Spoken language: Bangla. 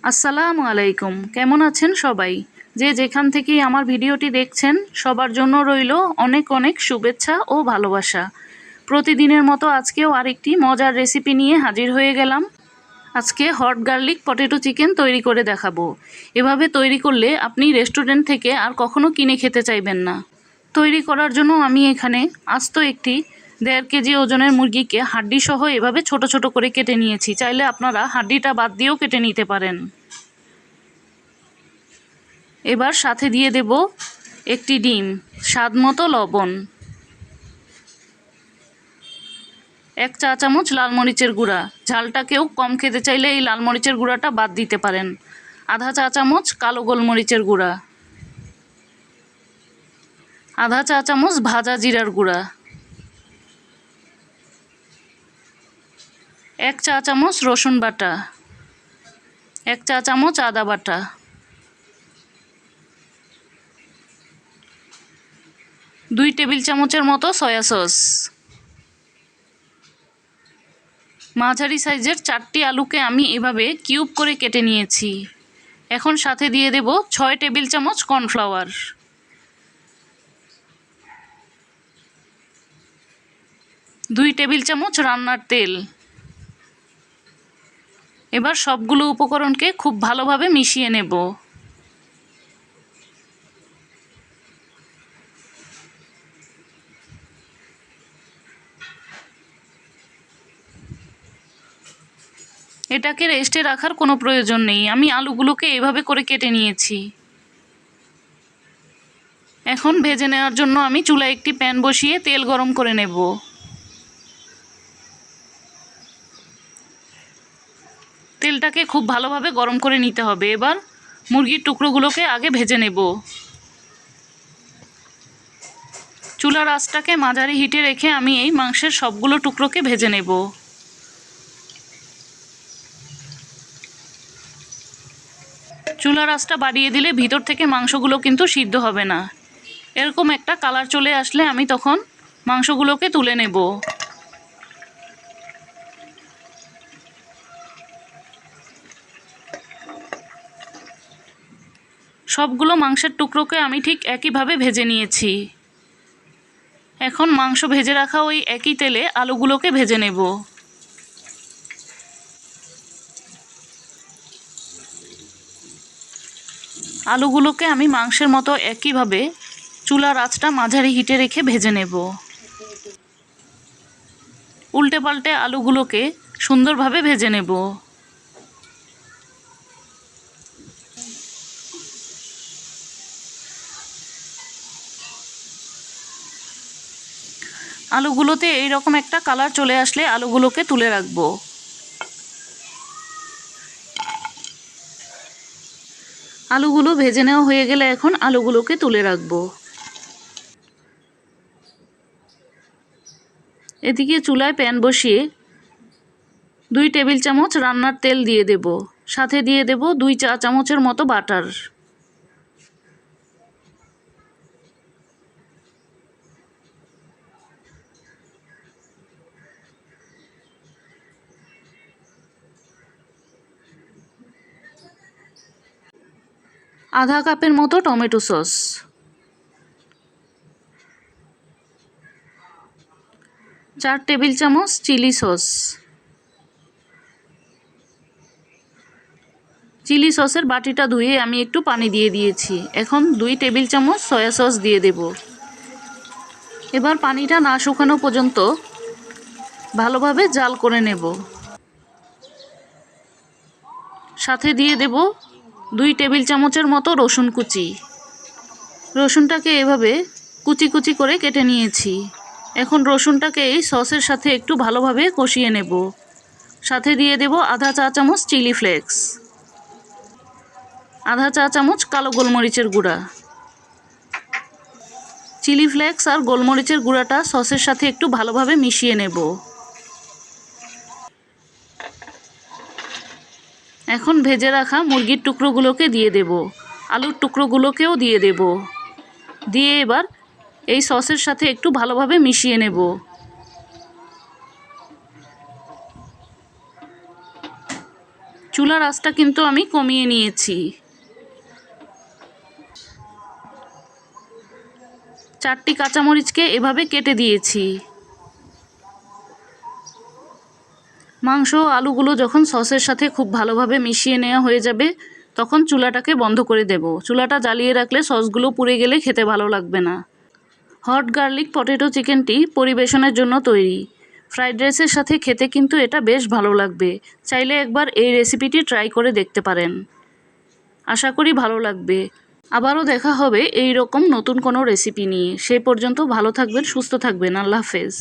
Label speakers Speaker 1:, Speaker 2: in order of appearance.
Speaker 1: আসসালামু আলাইকুম। কেমন আছেন সবাই? যে যেখান থেকেই আমার ভিডিওটি দেখছেন সবার জন্য রইল অনেক অনেক শুভেচ্ছা ও ভালোবাসা। প্রতিদিনের মতো আজকেও আরেকটি মজার রেসিপি নিয়ে হাজির হয়ে গেলাম। আজকে হট গার্লিক পটেটো চিকেন তৈরি করে দেখাবো। এভাবে তৈরি করলে আপনি রেস্টুরেন্ট থেকে আর কখনো কিনে খেতে চাইবেন না। তৈরি করার জন্য আমি এখানে আস্ত একটি 1.5 কেজি ওজনের মুরগিকে হাড্ডি সহ এভাবে ছোট ছোট করে কেটে নিয়েছি। চাইলে আপনারা হাড্ডিটা বাদ দিয়েও কেটে নিতে পারেন। এবার সাথে দিয়ে দেব একটি ডিম, স্বাদমতো লবণ, 1 চা চামচ লাল মরিচের গুঁড়া, ঝালটাকেও কম খেতে চাইলে এই লাল মরিচের গুঁড়াটা বাদ দিতে পারেন, আধা চা চামচ কালো গোলমরিচের গুঁড়া, আধা চা চামচ ভাজা জিরার গুঁড়া, 1 চা চামচ রসুন বাটা, 1 চা চামচ আদা বাটা, 2 টেবিল চামচের মতো সয়া সস, মাঝারি সাইজের 4টি আলুকে আমি এভাবে কিউব করে কেটে নিয়েছি। এখন সাথে দিয়ে দেব 6 টেবিল চামচ কর্নফ্লাওয়ার, 2 টেবিল চামচ রান্নার তেল। এবার সবগুলো উপকরণকে খুব ভালোভাবে মিশিয়ে নেব। এটাকে রেস্টে রাখার কোনো প্রয়োজন নেই, আমি আলুগুলোকে এভাবে করে কেটে নিয়েছি। এখন ভেজে নেওয়ার জন্য আমি চুলায় একটি প্যান বসিয়ে তেল গরম করে নেব। তেলটাকে খুব ভালোভাবে গরম করে নিতে হবে। এবার মুরগির টুকরোগুলোকে আগে ভেজে নেব। চুলার আঁচটাকে মাঝারি হিটে রেখে আমি এই মাংসের সবগুলো টুকরোকে ভেজে নেব। চুলার আঁচটা বাড়িয়ে দিলে ভিতর থেকে মাংসগুলো কিন্তু সিদ্ধ হবে না। এরকম একটা কালার চলে আসলে আমি তখন মাংসগুলোকে তুলে নেব। সবগুলো মাংসের টুকরোকে আমি ঠিক একইভাবে ভেজে নিয়েছি। এখন মাংস ভেজে রাখা ওই একই তেলে আলুগুলোকে ভেজে নেব। আলুগুলোকে আমি মাংসের মতো একইভাবে চুলার আঁচটা মাঝারি হিটে রেখে ভেজে নেব। উল্টে পাল্টে আলুগুলোকে সুন্দরভাবে ভেজে নেব। আলুগুলোতে এইরকম একটা কালার চলে আসলে আলুগুলোকে তুলে রাখবো। আলুগুলো ভেজে নেওয়া হয়ে গেলে এখন আলুগুলোকে তুলে রাখবো। এদিকে চুলায় প্যান বসিয়ে 2 টেবিল চামচ রান্নার তেল দিয়ে দেব। সাথে দিয়ে দেব 2 চা চামচের মতো বাটার। আধা কাপের মতো টমেটো সস, 4 টেবিল চামচ চিলি সস, চিলি সসের বাটিটা ধুয়ে আমি একটু পানি দিয়ে দিয়েছি। এখন 2 টেবিল চামচ সয়া সস দিয়ে দেব। এবার পানিটা না শুকানো পর্যন্ত ভালোভাবে জাল করে নেব। সাথে দিয়ে দেব 2 টেবিল চামচের মতো রসুন কুচি। রসুনটাকে এভাবে কুচি কুচি করে কেটে নিয়েছি। এখন রসুনটাকে এই সসের সাথে একটু ভালোভাবে কষিয়ে নেব। সাথে দিয়ে দেব আধা চা চামচ চিলি ফ্লেক্স, আধা চা চামচ কালো গোলমরিচের গুঁড়া। চিলি ফ্লেক্স আর গোলমরিচের গুঁড়াটা সসের সাথে একটু ভালোভাবে মিশিয়ে নেব। এখন ভেজে রাখা মুরগির টুকরোগুলোকে দিয়ে দেব, আলুর টুকরোগুলোকেও দিয়ে দেব। দিয়ে এবার এই সসের সাথে একটু ভালোভাবে মিশিয়ে নেব। চুলার আঁচটা কিন্তু আমি কমিয়ে নিয়েছি। 4টি কাঁচামরিচকে এভাবে কেটে দিয়েছি। মাংস ও আলুগুলো যখন সসের সাথে খুব ভালোভাবে মিশিয়ে নেওয়া হয়ে যাবে তখন চুলাটাকে বন্ধ করে দেব। চুলাটা জ্বালিয়ে রাখলে সসগুলো পুড়ে গেলে খেতে ভালো লাগবে না। হট গার্লিক পটেটো চিকেনটি পরিবেশনের জন্য তৈরি। ফ্রাইড রাইসের সাথে খেতে কিন্তু এটা বেশ ভালো লাগবে। চাইলে একবার এই রেসিপিটি ট্রাই করে দেখতে পারেন। আশা করি ভালো লাগবে। আবারও দেখা হবে এই রকম নতুন কোনো রেসিপি নিয়ে। সেই পর্যন্ত ভালো থাকবেন, সুস্থ থাকবেন। আল্লাহ হাফেজ।